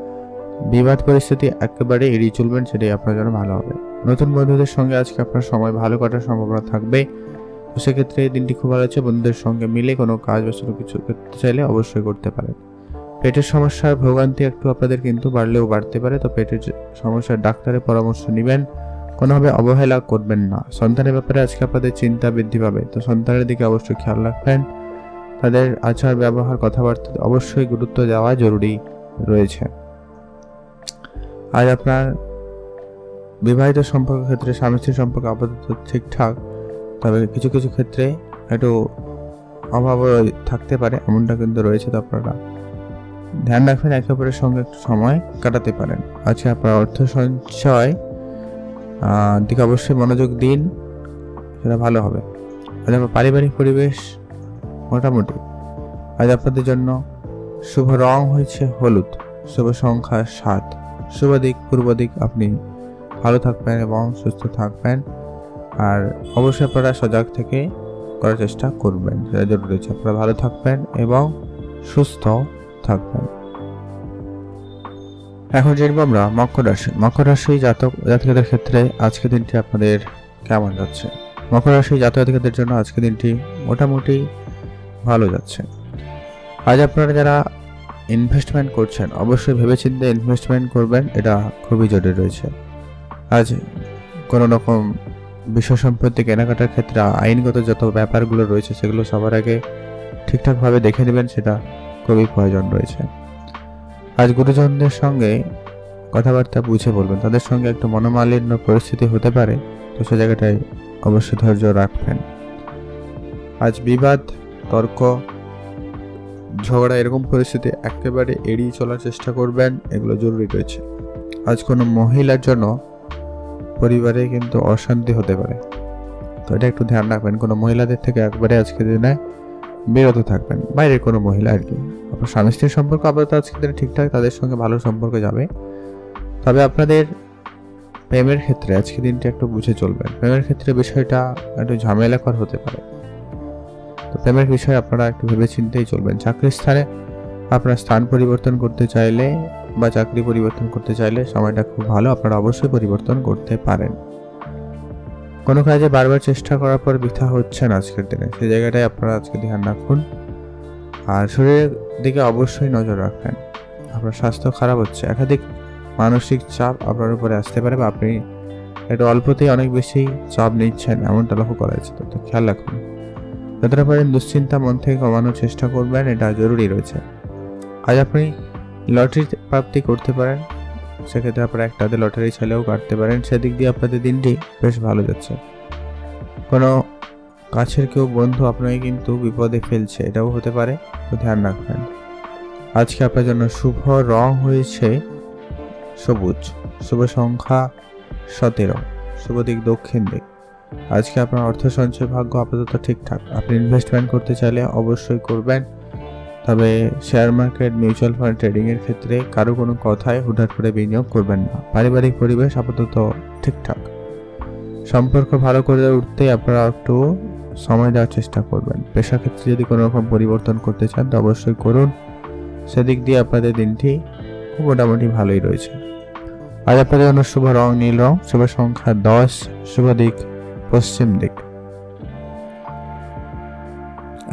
বিবাদ পরিস্থিতি একেবারে এড়িয়ে চলবেন, সেটাই আপনার জন্য ভালো হবে। নতুন বন্ধুদের সঙ্গে আজকে আপনার সময় ভালো কাটার সম্ভাবনা থাকবে, তো সেক্ষেত্রে দিনটি খুব ভালো আছে। বন্ধুদের সঙ্গে মিলে কোনো কাজ বা শুরু কিছু করতে চাইলে অবশ্যই করতে পারেন। পেটের সমস্যার ভোগান্তি একটু আপনাদের কিন্তু বাড়লেও বাড়তে পারে, তো পেটের সমস্যার ডাক্তারের পরামর্শ নেবেন, কোনোভাবে অবহেলা করবেন না। সন্তানের ব্যাপারে আজকে আপনাদের চিন্তা বৃদ্ধি পাবে, তো সন্তানের দিকে অবশ্যই খেয়াল রাখবেন। তাদের আচার ব্যবহার কথাবার্তা অবশ্যই গুরুত্ব দেওয়া জরুরি রয়েছে। আজ আপনার বিবাহিত সম্পর্ক ক্ষেত্রে স্বামী স্ত্রীর সম্পর্ক আপাতত ঠিকঠাক, তবে কিছু কিছু ক্ষেত্রে একটু অভাবও থাকতে পারে, এমনটা কিন্তু রয়েছে, তো আপনারা ধ্যান রাখবেন, একে অপরের সঙ্গে একটু সময় কাটাতে পারেন। আজকে আপনার অর্থ সঞ্চয় দিকে অবশ্যই মনোযোগ দিন, সেটা ভালো হবে। আজ আপনার পারিবারিক পরিবেশ মোটামুটি। আজ আপনাদের জন্য শুভ রং হয়েছে হলুদ, শুভ সংখ্যা 7, শুভ দিক পূর্ব দিক। আপনি ভালো থাকবেন এবং সুস্থ থাকবেন, আর অবশ্যই আপনারা সজাগ থেকে করার চেষ্টা করবেন, সেটা জরুরি রয়েছে। আপনারা ভালো থাকবেন এবং সুস্থ থাকবেন। এখন জানবো আমরা মকর রাশি। মকর রাশি জাতক জাতিকাদের ক্ষেত্রে আজকের দিনটি আপনাদের কেমন যাচ্ছে। মকর রাশি জাতক জাতিকাদের জন্য আজকের দিনটি মোটামুটি ভালো যাচ্ছে। আজ আপনারা যারা ইনভেস্টমেন্ট করছেন অবশ্যই ভেবেচিন্তে ইনভেস্টমেন্ট করবেন, এটা খুবই জরুরি রয়েছে। আজ কোনো রকম বিষয় সম্পত্তি কেনাকাটার ক্ষেত্রে আইনগত যত ব্যাপারগুলো রয়েছে সেগুলো সবার আগে ঠিকঠাকভাবে দেখে নেবেন, সেটা খুবই প্রয়োজন রয়েছে। আজ গুরুজনদের সঙ্গে কথাবার্তা বুঝে বলবেন, তাদের সঙ্গে একটু মনোমালিন্য পরিস্থিতি হতে পারে, তো সে জায়গাটায় অবশ্যই ধৈর্য রাখবেন। আজ বিবাদ, তর্ক, ঝগড়া এরকম পরিস্থিতি একেবারে এড়িয়ে চলার চেষ্টা করবেন, এগুলো জরুরি রয়েছে। আজ কোনো মহিলার জন্য পরিবারে কিন্তু অশান্তি হতে পারে, তো এটা একটু ধ্যান রাখবেন। কোনো মহিলাদের থেকে একবারে আজকের দিনে বিরত থাকবেন, বাইরের কোনো মহিলা আর কি। আপনার স্বামী স্ত্রীর সম্পর্ক আপাতত আজকের দিনে ঠিকঠাক, তাদের সঙ্গে ভালো সম্পর্ক যাবে। তবে আপনাদের প্রেমের ক্ষেত্রে আজকের দিনটা একটু বুঝে চলবেন। প্রেমের ক্ষেত্রে বিষয়টা একটু ঝামেলাকর হতে পারে, তো প্রেমের বিষয়ে আপনারা একটু ভেবে চিন্তেই চলবেন। চাকরির স্থানে আপনারা স্থান পরিবর্তন করতে চাইলে বা চাকরি পরিবর্তন করতে চাইলে সময়টা খুব ভালো, আপনারা অবশ্যই পরিবর্তন করতে পারেন। কোনো কাজে বারবার চেষ্টা করার পর বৃথা হচ্ছে না আজকের দিনে, সেই জায়গাটায় আপনারা আজকে ধ্যান রাখুন। আর শরীরের দিকে অবশ্যই নজর রাখবেন। আপনার স্বাস্থ্য খারাপ হচ্ছে, একাধিক মানসিক চাপ আপনার উপরে আসতে পারে, বা আপনি একটু অল্পতেই অনেক বেশি চাপ নিচ্ছেন এমনটা লক্ষ্য করা যাচ্ছে, তো খেয়াল রাখুন। যতটা পারেন দুশ্চিন্তা মন থেকে কমানোর চেষ্টা করবেন, এটা জরুরি রয়েছে। আজ আপনি লটারি প্রাপ্তি করতে পারেন, সেক্ষেত্রে আপনারা একটাতে লটারি ছেলেও কাটতে পারেন, সেদিক দিয়ে আপনাদের দিনটি বেশ ভালো যাচ্ছে। কোনো কাছের কেউ বন্ধু আপনাকে কিন্তু বিপদে ফেলছে, এটাও হতে পারে, তো ধ্যান রাখবেন। আজকে আপনার জন্য শুভ রং হয়েছে সবুজ, শুভ সংখ্যা 17, শুভ দিক দক্ষিণ দিক। আজকে আপনার অর্থ সঞ্চয় ভাগ্য আপাতত ঠিকঠাক। আপনি ইনভেস্টমেন্ট করতে চাইলে অবশ্যই করবেন, তবে শেয়ার মার্কেট, মিউচুয়াল ফান্ড ট্রেডিংয়ের ক্ষেত্রে কারো কোনো কথায় হুটহাট করে বিনিয়োগ করবেন না। পারিবারিক পরিবেশ আপাতত ঠিকঠাক। সম্পর্ক ভালো করে উঠতে আপনারা একটু সময় দেওয়ার চেষ্টা করবেন। পেশা ক্ষেত্রে যদি কোনো রকম পরিবর্তন করতে চান তো অবশ্যই করুন, সেদিক দিয়ে আপনাদের দিনটি মোটামুটি ভালোই রয়েছে। আজ আপনাদের জন্য শুভ রং নীল রং, শুভ সংখ্যা 10, শুভ দিক পশ্চিম দিক।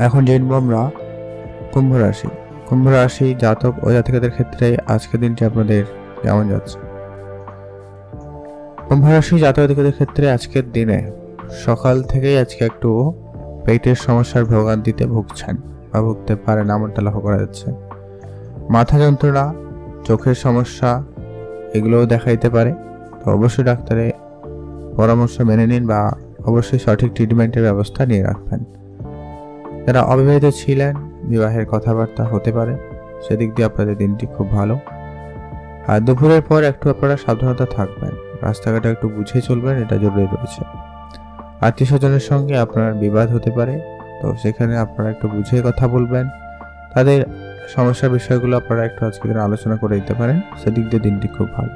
এখন জেনবো আমরা কুম্ভ রাশি। কুম্ভ রাশি জাতক ও জাতিকাদের ক্ষেত্রে আজকের দিনটি আপনাদের কেমন যাচ্ছে? কুম্ভ রাশি জাতক জাতিকাদের ক্ষেত্রে আজকের দিনে সকাল থেকেই আজকে একটু পেটের সমস্যার ভোগান্তিতে ভুগছেন বা ভুগতে পারেন, এমনটা লক্ষ্য করা যাচ্ছে। মাথা যন্ত্রণা, চোখের সমস্যা এগুলোও দেখা দিতে পারে, তো অবশ্যই ডাক্তারের পরামর্শ মেনে নিন বা অবশ্যই সঠিক ট্রিটমেন্টের ব্যবস্থা নিয়ে রাখবেন। যারা অবিবাহিত ছিলেন বিবাহের কথাবার্তা হতে পারে, সেদিক দিয়ে আপনাদের দিনটি খুব ভালো। আর দুপুরের পর একটু আপনারা সাবধানতা থাকবেন, রাস্তাঘাটে একটু বুঝে চলবেন, এটা জরুরি রয়েছে। আত্মীয় স্বজনের সঙ্গে আপনার বিবাদ হতে পারে, তো সেখানে আপনারা একটু বুঝে কথা বলবেন, তাদের সমস্যার বিষয়গুলো আপনারা একটু আজকে দিনে আলোচনা করে দিতে পারেন, সেদিক দিয়ে দিনটি খুব ভালো।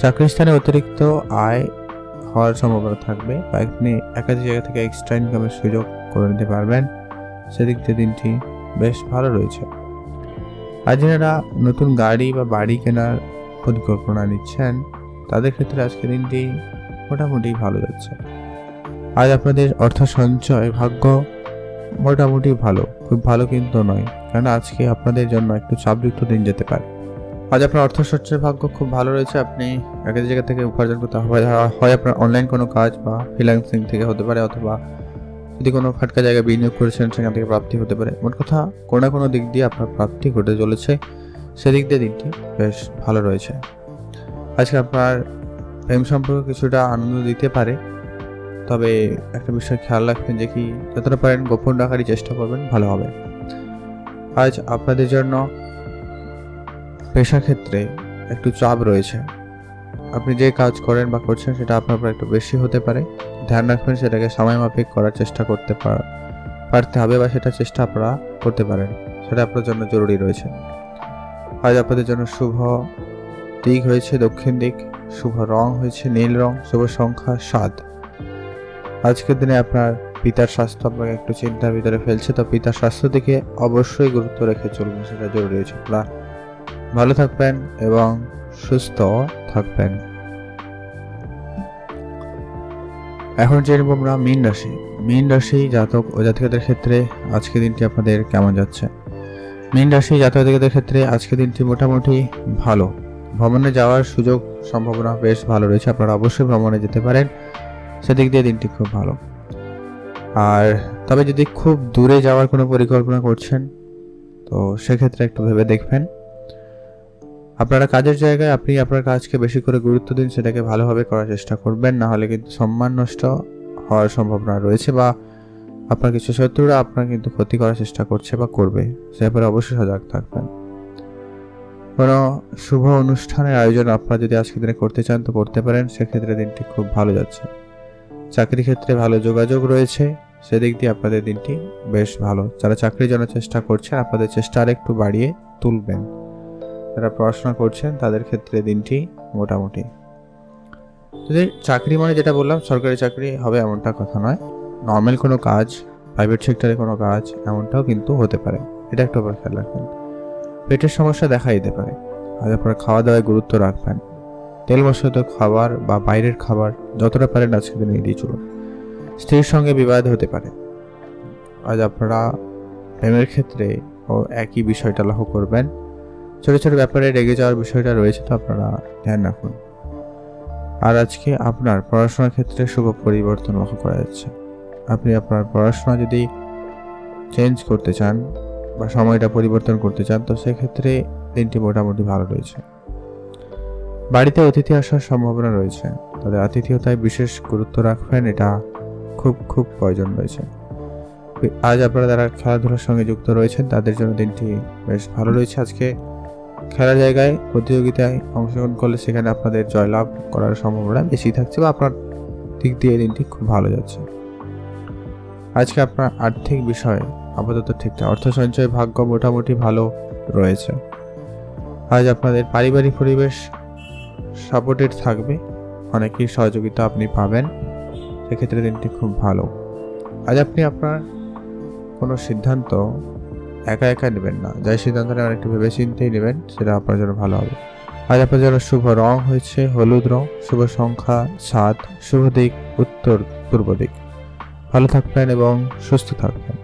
চাকরির স্থানে অতিরিক্ত আয় হওয়ার সম্ভাবনা থাকবে, বা আপনি একাধিক জায়গা থেকে এক্সট্রা ইনকামের সুযোগ করে নিতে পারবেন, সেদিক দিয়ে দিনটি বেশ ভালো রয়েছে। আর যারা নতুন গাড়ি বা বাড়ি কেনার পরিকল্পনা নিচ্ছেন তাদের ক্ষেত্রে আজকে দিনটি মোটামুটি ভালো যাচ্ছে। আজ আপনাদের অর্থ সঞ্চয় ভাগ্য মোটামুটি ভালো, খুব ভালো কিন্তু নয়, কারণ আজকে আপনাদের জন্য একটু চাপযুক্ত দিন যেতে পারে। আজ আপনার অর্থ সঞ্চয় ভাগ্য খুব ভালো রয়েছে, আপনি একাধিক জায়গা থেকে উপার্জন করতে হয় আপনার অনলাইন কোনো কাজ বা ফ্রিল্যান্সিং থেকে হতে পারে, অথবা যদি কোনো ফাটকা জায়গায় বিনিয়োগ করেছেন সেখান থেকে প্রাপ্তি হতে পারে। মোট কথা কোনো না কোনো দিক দিয়ে আপনার প্রাপ্তি ঘটে চলেছে, সেদিক দিয়ে দিনটি বেশ ভালো রয়েছে। আজকে আপনার প্রেম সম্পর্ক কিছুটা আনন্দ দিতে পারে, তবে একটা বিষয় খেয়াল রাখবেন যে কি যতটা পারেন গোপন রাখারই চেষ্টা করবেন, ভালো হবে। আজ আপনাদের জন্য পেশা ক্ষেত্রে একটু চাপ রয়েছে, আপনি যে কাজ করেন বা করছেন সেটা আপনার উপর একটু বেশি হতে পারে, ধ্যান রাখবেন সেটাকে সময় মাফিক করার চেষ্টা করতে পারতে হবে, বা সেটা চেষ্টা আপনারা করতে পারেন, সেটা আপনার জন্য জরুরি রয়েছে। আজ আপনাদের জন্য শুভ দিক হয়েছে দক্ষিণ দিক, শুভ রং হয়েছে নীল রং, শুভ সংখ্যা 7। আজকের দিনে আপনার পিতার স্বাস্থ্য আপনাকে একটু চিন্তার ভিতরে ফেলছে, তো পিতার স্বাস্থ্য দিকে অবশ্যই গুরুত্ব রেখে চলবেন, সেটা জরুরি রয়েছে। আপনারা ভালো থাকবেন এবং সুস্থ থাকবেন। এখন জেনে নেব আমরা মীন রাশি। মীন রাশি জাতক ও জাতিকাদের ক্ষেত্রে আজকের দিনটি আপনাদের কেমন যাচ্ছে? মীন রাশি জাতক জাতিকাদের ক্ষেত্রে আজকের দিনটি মোটামুটি ভালো। ভ্রমণে যাওয়ার সুযোগ সম্ভাবনা বেশ ভালো রয়েছে, আপনারা অবশ্যই ভ্রমণে যেতে পারেন। সেদিক দিয়ে দিনটি খুব ভালো। আর তবে যদি খুব দূরে যাওয়ার কোনো পরিকল্পনা করছেন তো সেক্ষেত্রে একটু ভেবে দেখবেন। আপনারা কাজের জায়গায় আপনি আপনার কাজকে বেশি করে গুরুত্ব দিন, সেটাকে ভালোভাবে করার চেষ্টা করবেন, না হলে কিন্তু সম্মান নষ্ট হওয়ার সম্ভাবনা রয়েছে বা আপনার কিছু শত্রুরা আপনার কিন্তু ক্ষতি করার চেষ্টা করছে বা করবে, সে ব্যাপারে অবশ্যই সজাগ থাকবেন। কোনো শুভ অনুষ্ঠানের আয়োজন আপনারা যদি আজকের দিনে করতে চান তো করতে পারেন, সেক্ষেত্রে দিনটি খুব ভালো যাচ্ছে। চাকরি ক্ষেত্রে ভালো যোগাযোগ রয়েছে, সেদিক দিয়ে আপনাদের দিনটি বেশ ভালো। যারা চাকরির জন্য চেষ্টা করছেন আপনাদের চেষ্টা আরেকটু বাড়িয়ে তুলবেন। যারা পড়াশোনা করছেন তাদের ক্ষেত্রে দিনটি মোটামুটি। যদি চাকরি মানে যেটা বললাম সরকারি চাকরি হবে এমনটা কথা নয়, নর্মাল কোনো কাজ, প্রাইভেট সেক্টরে কোনো কাজ এমনটাও কিন্তু হতে পারে, এটা একটু আবার খেয়াল রাখবেন। পেটের সমস্যা দেখা দিতে পারে, আজ আপনার খাওয়া দাওয়ায় গুরুত্ব রাখবেন। তেল মশলাযুক্ত খাবার বা বাইরের খাবার যতটা পারেন আজকে দিনে এড়িয়ে চলুন। স্ত্রীর সঙ্গে বিবাদ হতে পারে, আজ আপনারা প্রেমের ক্ষেত্রে ও একই বিষয়টা লক্ষ্য করবেন। ছোট ছোট ব্যাপারে রেগে যাওয়ার বিষয়টা রয়েছে, তো আপনারা ধ্যান রাখুন। আর আজকে আপনার পড়াশোনার ক্ষেত্রে শুভ পরিবর্তন লক্ষ্য করা যাচ্ছে। আপনি আপনার পড়াশোনা যদি চেঞ্জ করতে চান বা সময়টা পরিবর্তন করতে চান তো সেক্ষেত্রে দিনটি মোটামুটি ভালো রয়েছে। বাড়িতে অতিথি আসার সম্ভাবনা রয়েছে, তাদের আতিথেয়তায় বিশেষ গুরুত্ব রাখবেন, এটা খুব খুব প্রয়োজন রয়েছে। আজ আপনারা যারা খেলাধুলার সঙ্গে যুক্ত রয়েছেন তাদের জন্য দিনটি বেশ ভালো রয়েছে। আজকে খেলার জায়গায় প্রতিযোগিতায় অংশগ্রহণ করলে সেখানে আপনাদের জয়লাভ করার সম্ভাবনা বেশি থাকছে বা আপনার দিক দিয়ে দিনটি খুব ভালো যাচ্ছে। আজকে আপনার আর্থিক বিষয় আপাতত ঠিকঠাক, অর্থ সঞ্চয় ভাগ্য মোটামুটি ভালো রয়েছে। আজ আপনাদের পারিবারিক পরিবেশ সাপোর্টেড থাকবে, অনেকেই সহযোগিতা আপনি পাবেন, সেক্ষেত্রে দিনটি খুব ভালো। আজ আপনি আপনার কোনো সিদ্ধান্ত একা একা নেবেন না, যাই সিদ্ধান্ত নেবেন একটু ভেবে চিন্তেই নেবেন, সেটা আপনার জন্য ভালো হবে। আজ আপনার জন্য শুভ রং হয়েছে হলুদ রং, শুভ সংখ্যা 7, শুভ দিক উত্তর পূর্ব দিক। ভালো থাকবেন এবং সুস্থ থাকবেন।